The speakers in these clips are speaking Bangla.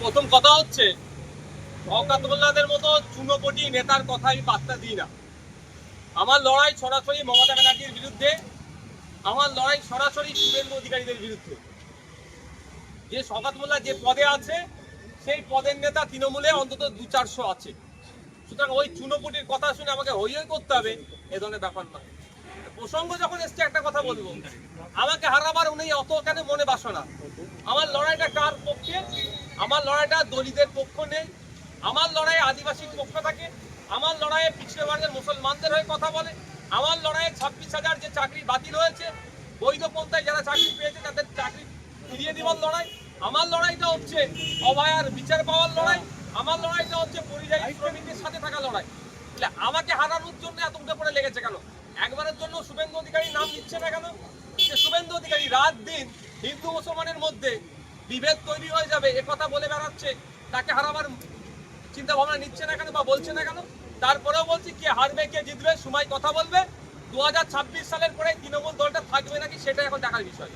প্রথম কথা হচ্ছে শওকত মোল্লাদের মতো চুনোপটি নেতার কথা আমি পাত্তা দিই না। আমার লড়াই সরাসরি মমতা ব্যানার্জির বিরুদ্ধে, আমার লড়াই সরাসরি শুভেন্দু অধিকারীদের বিরুদ্ধে। যে শওকত মোল্লা যে পদে আছে সেই পদের নেতা তৃণমূলে অন্তত 200-400 আছে। সুতরাং ওই চুনোপটির কথা শুনে আমাকে হই হই করতে হবে এ ধরনের ব্যাপার না। প্রসঙ্গ যখন এসছে একটা কথা বলবো, আমাকে হারাবার উনি অত কেন মনে বাসনা। আমার লড়াইটা কার পক্ষে? আমার লড়াইটা দলিতদের পক্ষ নেই, আমার লড়াইয়ে আদিবাসীর পক্ষ থাকে, আমার লড়াইয়ে পিছড়ে বর্গের মুসলমানদের হয়ে কথা বলে, আমার লড়াইয়ে 26,000 যে চাকরি বাতিল হয়েছে, বৈধ পন্থায় যারা চাকরি পেয়েছে তাদের চাকরি ফিরিয়ে দেওয়ার লড়াই। আমার লড়াইটা হচ্ছে অভয়ার বিচার পাওয়ার লড়াই, আমার লড়াইটা হচ্ছে পরিযায়ী শ্রমিকদের সাথে থাকা লড়াই। আমাকে হারানোর জন্য এত উঠে পড়ে লেগেছে কেন? একবারের জন্য শুভেন্দু অধিকারী নাম নিচ্ছে না কেন? যে শুভেন্দু অধিকারী রাত দিন হিন্দু মুসলমানের মধ্যে বিভেদ তৈরি হয়ে যাবে এ কথা বলে বেড়াচ্ছে, তাকে হারাবার চিন্তা ভাবনা নিচ্ছে না কেন বা বলছে না কেন? তারপরেও বলছি, কে হারবে কে জিতবে সময় কথা বলবে। 2026 সালের পরে তৃণমূল দলটা থাকবে নাকি সেটা এখন দেখার বিষয়।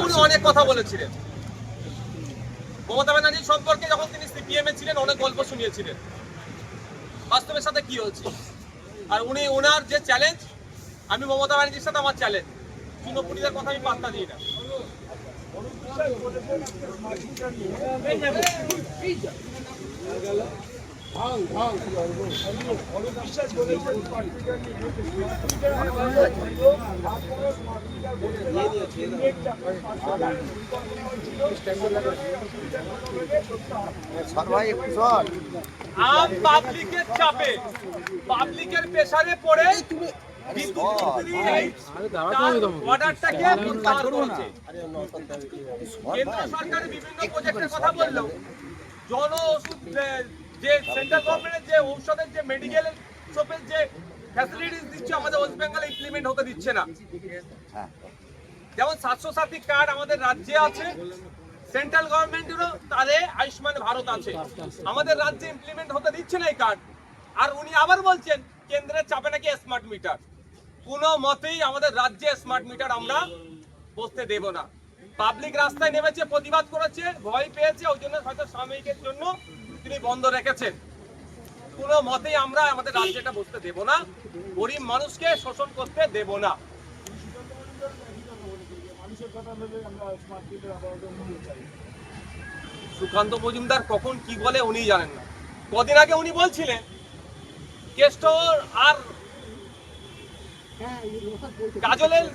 উনি অনেক কথা বলেছিলেন মমতা ব্যানার্জি সম্পর্কে, যখন তিনি সিপিএম এ ছিলেন অনেক গল্প শুনিয়েছিলেন। বাস্তবের সাথে কি হয়েছে? আর উনি ওনার যে চ্যালেঞ্জ, আমি মমতা ব্যানার্জির সাথে আমার চ্যালেঞ্জ, চুনোপুটিদের কথা আমি পাত্তা দিই না। পাবলিকের চাপে, পাবলিকের প্রেসারে পড়ে অর্ডারটাকে প্রত্যাহার করেছে। কেন্দ্র সরকার বিভিন্ন প্রজেক্টের কথা বললেও জন ওষুধ যে সেন্ট্রাল গভর্নমেন্টের যে ঔষধের যে মেডিকেল শপের যে ফ্যাসিলিটিস দিচ্ছে আমাদের ওয়েস্ট বেঙ্গলে ইমপ্লিমেন্ট হতে দিচ্ছে না। যেমন 700 কার্ড আমাদের রাজ্যে আছে, সেন্ট্রাল গভর্নমেন্টেরও তাদের আয়ুষ্মান ভারত আছে, আমাদের রাজ্যে ইমপ্লিমেন্ট হতে দিচ্ছে না এই কার্ড। আর উনি আবার বলছেন কেন্দ্রের চাপে নাকি স্মার্ট মিটার। কোনো মতেই আমাদের রাজ্যে স্মার্ট মিটার আমরা বসতে দেব না। পাবলিক রাস্তায় নেমেছে, প্রতিবাদ করেছে, ভয় পেয়েছে, ওই জন্য হয়তো সাময়িকের জন্য তিনি বন্ধ রেখেছেন। কোনো মতেই আমরা আমাদের রাজ্যটা বসতে দেব না, গরিব মানুষকে শোষণ করতে দেব না। সুকান্ত মজুমদার কখন কি বলে উনি জানেন না। কদিন আগে উনি বলছিলেন কেষ্টর আর গাজলের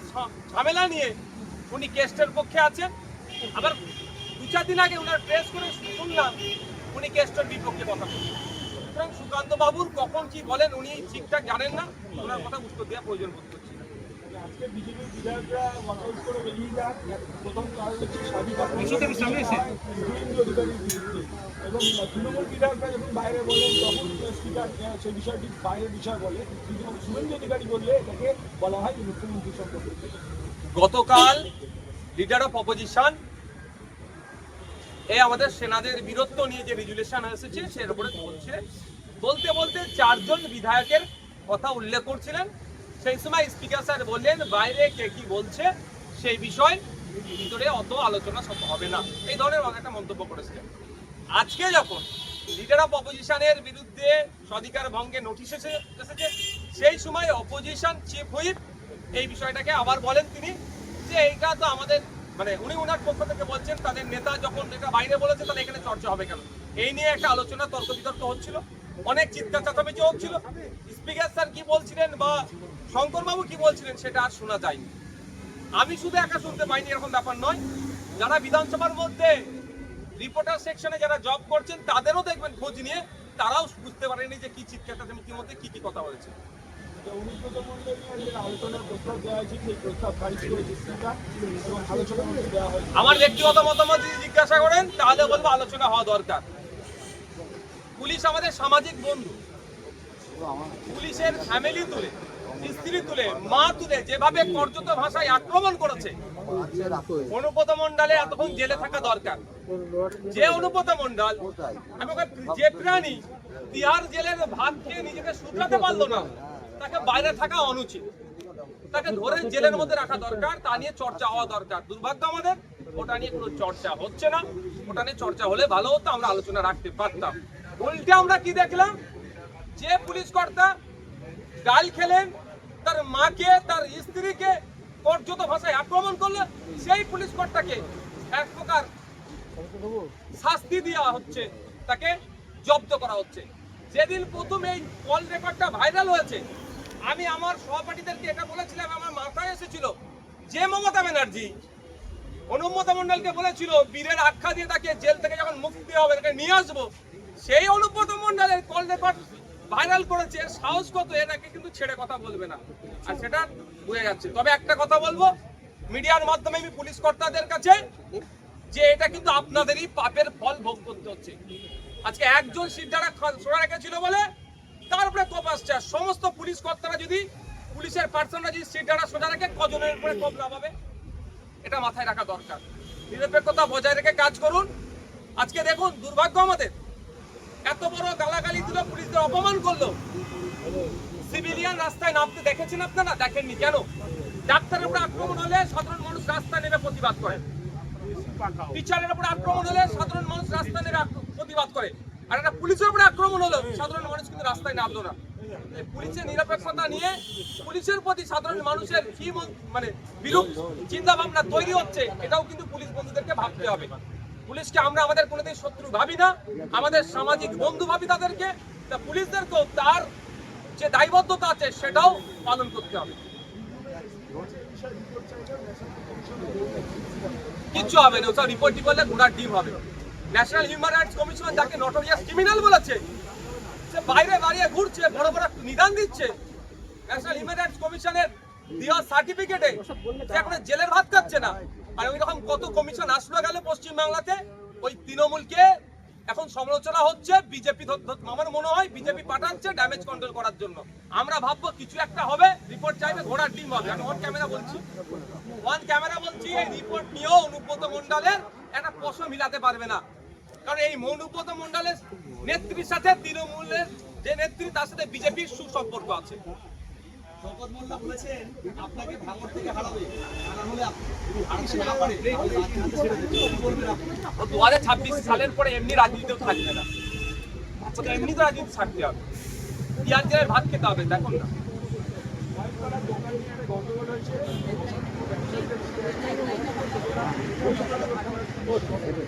ঝামেলা নিয়ে উনি কেস্টের পক্ষে আছেন, আবার 2-4 দিন আগে উনার প্রেস করে শুনলাম উনি কেস্টের বিপক্ষে কথা বলছেন। সুতরাং সুকান্ত বাবুর কখন কি বলেন উনি ঠিকঠাক জানেন না, ওনার কথা উত্তর দেওয়া প্রয়োজন বোধ করছি না। আজকে বিজেপির বিধায়করা ওয়াকআউট করে বেরিয়ে যান, প্রথম কারণ হচ্ছে এবং তৃণমূল বিধায়করা যখন বাইরে বলেন তখন স্পিকার সেই বিষয়টি বাইরের বিষয় বলে, কিন্তু শুভেন্দু অধিকারী বললে এটাকে বলা হয় মুখ্যমন্ত্রী সম্পর্কে। গতকাল লিডার অফ অপোজিশন আমাদের সেনাদের বীরত্ব নিয়ে যে রেজুলেশন এসেছে সের উপরে বলতে বলতে 4 জন বিধায়কের কথা উল্লেখ করছিলেন। সেই সময় স্পিকার স্যার বললেন বাইরে কে কি বলছে সেই বিষয় ভিতরে অত আলোচনা হবে না, এই ধরনের একটা মন্তব্য করেছিলেন। আজকে যখন লিডার অফ অপোজিশনের বিরুদ্ধে স্বাধিকার ভঙ্গে নোটিশ এসেছে, সেই সময় অপোজিশন চিফ হুইপ এই বিষয়টাকে আবার বলেন তিনি যে এইটা তো আমাদের মানে উনি ওনার পক্ষ থেকে বলছেন তাদের নেতা যখন এটা বাইরে বলেছে তাহলে এখানে চর্চা হবে কেন, এই নিয়ে একটা আলোচনা তর্ক বিতর্ক হচ্ছিল, অনেক চিৎকার চেঁচামেচি হচ্ছিল। স্পিকার স্যার কি বলছিলেন বা শঙ্করবাবু কি বলছিলেন সেটা আর শোনা যায়নি। আমি শুধু একা শুনতে পাইনি এরকম ব্যাপার নয়, যারা বিধানসভার মধ্যে রিপোর্টার সেকশনে যারা জব করছেন তাদেরও দেখবেন খোঁজ নিয়ে, তারাও বুঝতে পারেনি যে কি চিৎকার চেঁচামেচির মধ্যে কি কি কথা হয়েছে। আমার ব্যক্তিগত মতামত যদি জিজ্ঞাসা করেন তাহলে বলবো আলোচনা হওয়া দরকার। পুলিশ আমাদের সামাজিক বন্ধু, পুলিশের ফ্যামিলি তুলে, স্ত্রী তুলে, মা তুলে যেভাবে কর্যত ভাষায় আক্রমণ করেছে, অনুব্রত মণ্ডলে এতক্ষণ জেলে থাকা দরকার। যে অনুব্রত মণ্ডল যে প্রাণী তিহার জেলের ভাত খেয়ে নিজেকে শুধরাতে পারলো না, তাকে বাইরে থাকা অনুচিত, তাকে ধরে জেলের মধ্যে রাখা দরকার, তা নিয়ে চর্চা হওয়া দরকার। দুর্ভাগ্য আমাদের ওটা নিয়ে কোনো চর্চা হচ্ছে না। ওটা নিয়ে চর্চা হলে ভালো হতো, আমরা আলোচনা রাখতে পারতাম। উল্টে আমরা কি দেখলাম, যে পুলিশ কর্তা গাল খেলেন, তার মাকে তার স্ত্রীকে কর্যত ভাষায় আক্রমণ করলো, সেই পুলিশ কর্তাকে এক প্রকার শাস্তি দেওয়া হচ্ছে, তাকে জব্দ করা হচ্ছে। যেদিন প্রথম এই কল রেকর্ডটা ভাইরাল হয়েছে, আমি আমার সহপাঠীদেরকে এটা বলেছিলাম, আমার মাথায় এসেছিল যে মমতা ব্যানার্জি অনুব্রত মণ্ডলকে বলেছিল বীরের আখ্যা দিয়ে তাকে জেল থেকে যখন মুক্তি হবে তাকে নিয়ে আসবো, সেই অনুব্রত মণ্ডলের কল রেকর্ড ভাইরাল করেছে। এর সাহস কত, এটাকে কিন্তু ছেড়ে কথা বলবে না, আর সেটা বুঝে যাচ্ছে। তবে একটা কথা বলবো মিডিয়ার মাধ্যমে আমি পুলিশ কর্তাদের কাছে, যে এটা কিন্তু আপনাদেরই পাপের ফল ভোগ করতে হচ্ছে। আজকে একজন সিদ্ধারা সোজা রেখেছিল বলে তার উপরে কোপ আসছে, আর সমস্ত পুলিশ কর্তারা যদি পুলিশের পার্সনরা যদি সিদ্ধারা সোজা রেখে কজনের উপরে কোপ না পাবে, এটা মাথায় রাখা দরকার। নিরপেক্ষতা বজায় রেখে কাজ করুন। আজকে দেখুন দুর্ভাগ্য আমাদের, এত বড় গালাগালি দিল, পুলিশদের অপমান করলো, সিভিলিয়ান রাস্তায় নামতে দেখেছেন আপনারা? দেখেননি কেন? ডাক্তারের উপরে আক্রমণ হলে সাধারণ মানুষ রাস্তায় নেমে প্রতিবাদ করে, টিচারের উপরে আক্রমণ হলে সাধারণ মানুষ রাস্তায় নেমে প্রতিবাদ করে, আর একটা পুলিশের উপরে আক্রমণ হলো সাধারণ মানুষ কিন্তু রাস্তায় নামলো না। পুলিশের নিরপেক্ষতা নিয়ে পুলিশের প্রতি সাধারণ মানুষের কি মানে বিরূপ চিন্তা ভাবনা তৈরি হচ্ছে, এটাও কিন্তু পুলিশ বন্ধুদেরকে ভাবতে হবে। পুলিশকে আমরা আমাদের কোনোদিন শত্রু ভাবি না, আমাদের সামাজিক বন্ধু ভাবি তাদেরকে। তা পুলিশদেরকেও তার যে দায়বদ্ধতা আছে সেটাও পালন করতে হবে। কিচ্ছু হবে না, ওসব রিপোর্ট করলে ঘোড়ার ডিম হবে। ন্যাশনাল হিউম্যান রাইটস কমিশন যাকে নটোরিয়াস ক্রিমিনাল বলেছে, সে বাইরে বাড়িয়ে ঘুরছে, বড় বড় নিদান দিচ্ছে। ন্যাশনাল হিউম্যান রাইটস কমিশনের দেওয়া সার্টিফিকেটে সে এখন জেলের ভাত খাচ্ছে না। আর ওই রকম কত কমিশন আসলো গেল পশ্চিমবাংলাতে, ওই তৃণমূলকে এখন সমালোচনা হচ্ছে। বিজেপি আমার মনে হয় বিজেপি পাঠাচ্ছে ড্যামেজ কন্ট্রোল করার জন্য। আমরা ভাববো কিছু একটা হবে, রিপোর্ট চাইবে, ঘোড়ার ডিম হবে। আমি অন ক্যামেরা বলছি এই রিপোর্ট নিয়েও অনুব্রত মণ্ডলের একটা প্রশ্ন মিলাতে পারবে না, কারণ এই অনুব্রত মণ্ডলের নেত্রীর সাথে তৃণমূলের যে নেত্রী তার সাথে বিজেপির সুসম্পর্ক আছে। শওকত মোল্লা বলেছেন আপনাকে ভাঙড় থেকে হারাবে, আর না হলে হারাতে না পারে তাহলে রাজনীতি ছেড়ে দেবে। কি বলবেন আপনি? 2026 সালের পরে এমনি রাজনীতিও থাকবে না, এমনি তো রাজনীতি ছাড়তে হবে, পিয়ার জেলের ভাত খেতে হবে। দেখুন না দোকান নিয়ে একটা গন্ডগোল হয়েছে,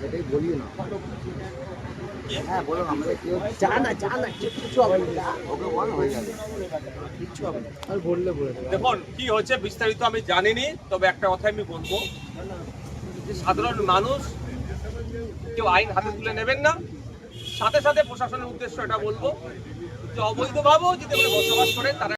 এটাই বলি না। হ্যাঁ বলো না, আমাদের কেউ চা না কিচ্ছু হবে না, ওকে বল হয়ে যাবে, কিচ্ছু হবে না। আর বললে বলে দেখুন কি হচ্ছে বিস্তারিত আমি জানিনি, তবে একটা কথা আমি বলবো যে সাধারণ মানুষ কেউ আইন হাতে তুলে নেবেন না। সাথে সাথে প্রশাসনের উদ্দেশ্য এটা বলবো যে অবৈধভাবেও যদি বসবাস করে তারা